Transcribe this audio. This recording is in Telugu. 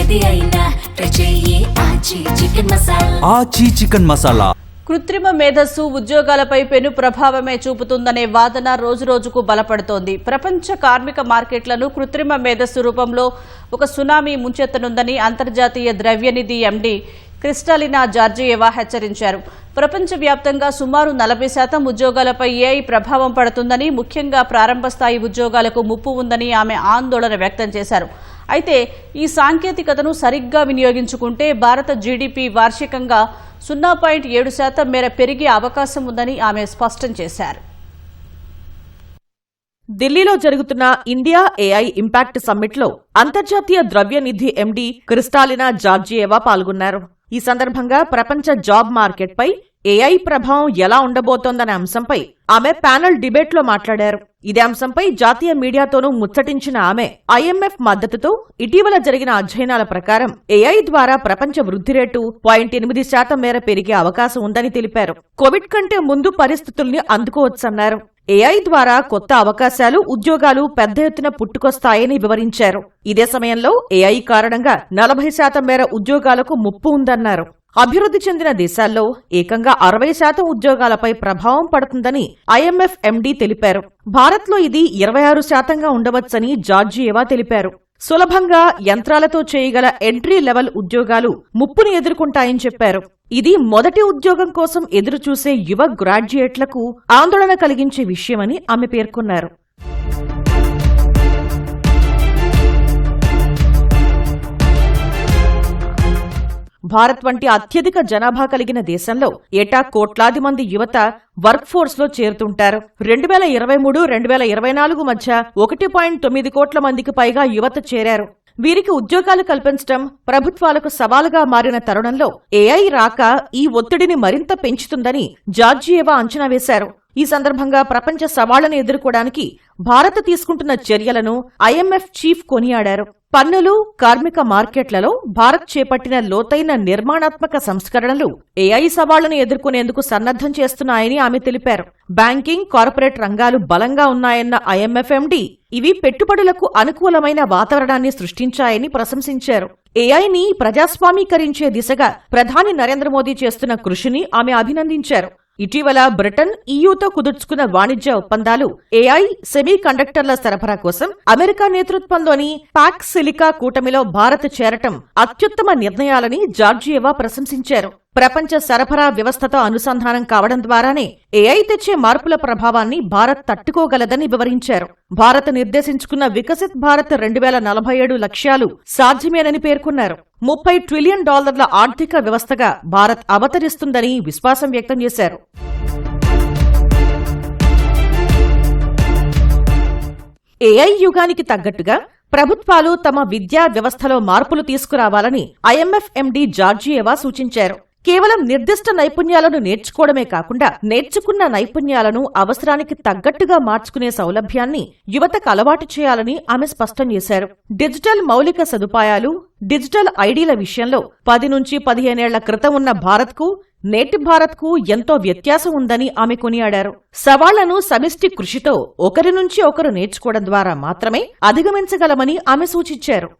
ఏది అయినా ట్రై చెయ్యి ఆచి చికెన్ మసాలా. ఆచి చికెన్ మసాలా. కృత్రిమ మేధస్సు ఉద్యోగాలపై పెను ప్రభావమే చూపుతుందనే వాదన రోజురోజుకు బలపడుతోంది. ప్రపంచ కార్మిక మార్కెట్లను కృత్రిమ మేధస్సు రూపంలో ఒక సునామీ ముంచెత్తనుందని అంతర్జాతీయ ద్రవ్యనిధి ఎండీ క్రిస్టాలినా జార్జియేవా హెచ్చరించారు. ప్రపంచవ్యాప్తంగా సుమారు 40% ఉద్యోగాలపై ఏఐ ప్రభావం పడుతుందని, ముఖ్యంగా ప్రారంభ స్థాయి ఉద్యోగాలకు ముప్పు ఉందని ఆమె ఆందోళన వ్యక్తం చేశారు. అయితే ఈ సాంకేతికతను సరిగ్గా వినియోగించుకుంటే భారత జీడీపీ వార్షికంగా 0.7% మేర పెరిగే అవకాశం ఉందని ఆమె స్పష్టం చేశారు. ఢిల్లీలో జరుగుతున్న ఇండియా ఏఐ ఇంపాక్ట్ సమ్మిట్లో అంతర్జాతీయ ద్రవ్యనిధి ఎండీ క్రిస్టాలినా జార్జియేవా పాల్గొన్నారు. ఈ సందర్భంగా ప్రపంచ జాబ్ మార్కెట్పై ఏఐ ప్రభావం ఎలా ఉండబోతోందనే అంశంపై ఆమె ప్యానెల్ డిబేట్లో మాట్లాడారు. ఇదే అంశంపై జాతీయ మీడియాతోనూ ముచ్చటించిన ఆమె ఐఎంఎఫ్ మద్దతుతో ఇటీవల జరిగిన అధ్యయనాల ప్రకారం ఏఐ ద్వారా ప్రపంచ వృద్ధి రేటు 0.8% మేర పెరిగే అవకాశం ఉందని తెలిపారు. కోవిడ్ కంటే ముందు పరిస్థితుల్ని అందుకోవచ్చన్నారు. ఏఐ ద్వారా కొత్త అవకాశాలు, ఉద్యోగాలు పెద్ద ఎత్తున పుట్టుకొస్తాయని వివరించారు. ఇదే సమయంలో ఏఐ కారణంగా 40% మేర ఉద్యోగాలకు ముప్పు ఉందన్నారు. అభివృద్ధి చెందిన దేశాల్లో ఏకంగా 60% ఉద్యోగాలపై ప్రభావం పడుతుందని ఐఎంఎఫ్ ఎండీ తెలిపారు. భారత్లో ఇది 26%గా ఉండవచ్చని జార్జియేవా తెలిపారు. సులభంగా యంత్రాలతో చేయగల ఎంట్రీ లెవెల్ ఉద్యోగాలు ముప్పుని ఎదుర్కొంటాయని చెప్పారు. ఇది మొదటి ఉద్యోగం కోసం ఎదురుచూసే యువ గ్రాడ్యుయేట్లకు ఆందోళన కలిగించే విషయమని ఆమె పేర్కొన్నారు. భారత్ వంటి అత్యధిక జనాభా కలిగిన దేశంలో ఏటా కోట్లాది మంది యువత వర్క్ ఫోర్స్ లో చేరుతుంటారు. 2023-2024 మధ్య 1.9 కోట్ల మందికి పైగా యువత చేరారు. వీరికి ఉద్యోగాలు కల్పించడం ప్రభుత్వాలకు సవాలుగా మారిన తరుణంలో ఏఐ రాక ఈ ఒత్తిడిని మరింత పెంచుతుందని జార్జియేవా అంచనా వేశారు. ఈ సందర్భంగా ప్రపంచ సవాళ్లను ఎదుర్కోవడానికి భారత్ తీసుకుంటున్న చర్యలను ఐఎంఎఫ్ చీఫ్ కొనియాడారు. పన్నులు, కార్మిక మార్కెట్లలో భారత్ చేపట్టిన లోతైన నిర్మాణాత్మక సంస్కరణలు ఏఐ సవాళ్లను ఎదుర్కొనేందుకు సన్నద్ధం చేస్తున్నాయని ఆమె తెలిపారు. బ్యాంకింగ్, కార్పొరేట్ రంగాలు బలంగా ఉన్నాయన్న ఐఎంఎఫ్ ఎండీ ఇవి పెట్టుబడులకు అనుకూలమైన వాతావరణాన్ని సృష్టించాయని ప్రశంసించారు. ఏఐని ప్రజాస్వామీకరించే దిశగా ప్రధాని నరేంద్ర మోదీ చేస్తున్న కృషిని ఆమె అభినందించారు. ఇటీవల బ్రిటన్, ఈయూతో కుదుర్చుకున్న వాణిజ్య ఒప్పందాలు ఏఐ, సెమీ కండక్టర్ల సరఫరా కోసం అమెరికా నేతృత్వంలోని పాక్ సిలికా కూటమిలో భారత్ చేరటం అత్యుత్తమ నిర్ణయాలని జార్జియేవా ప్రశంసించారు. ప్రపంచ సరఫరా వ్యవస్థతో అనుసంధానం కావడం ద్వారానే ఏఐ తెచ్చే మార్పుల ప్రభావాన్ని భారత్ తట్టుకోగలదని వివరించారు. భారత్ నిర్దేశించుకున్న వికసిత్ భారత్ 2047 లక్ష్యాలు సాధ్యమేనని పేర్కొన్నారు. $30 ట్రిలియన్ ఆర్థిక వ్యవస్థగా భారత్ అవతరిస్తుందని విశ్వాసం వ్యక్తం చేశారు. ఏఐ యుగానికి తగ్గట్టుగా ప్రభుత్వాలు తమ విద్యా వ్యవస్థలో మార్పులు తీసుకురావాలని ఐఎంఎఫ్ ఎండీ జార్జియేవా సూచించారు. కేవలం నిర్దిష్ట నైపుణ్యాలను నేర్చుకోవడమే కాకుండా నేర్చుకున్న నైపుణ్యాలను అవసరానికి తగ్గట్టుగా మార్చుకునే సౌలభ్యాన్ని యువతకు అలవాటు చేయాలని ఆమె స్పష్టం చేశారు. డిజిటల్ మౌలిక సదుపాయాలు, డిజిటల్ ఐడీల విషయంలో 10 నుంచి 15 ఏళ్ల క్రితం ఉన్న భారత్కు నేటి భారత్కు ఎంతో వ్యత్యాసం ఉందని ఆమె కొనియాడారు. సవాళ్లను సమిష్టి కృషితో ఒకరి నుంచి ఒకరు నేర్చుకోవడం ద్వారా మాత్రమే అధిగమించగలమని ఆమె సూచించారు.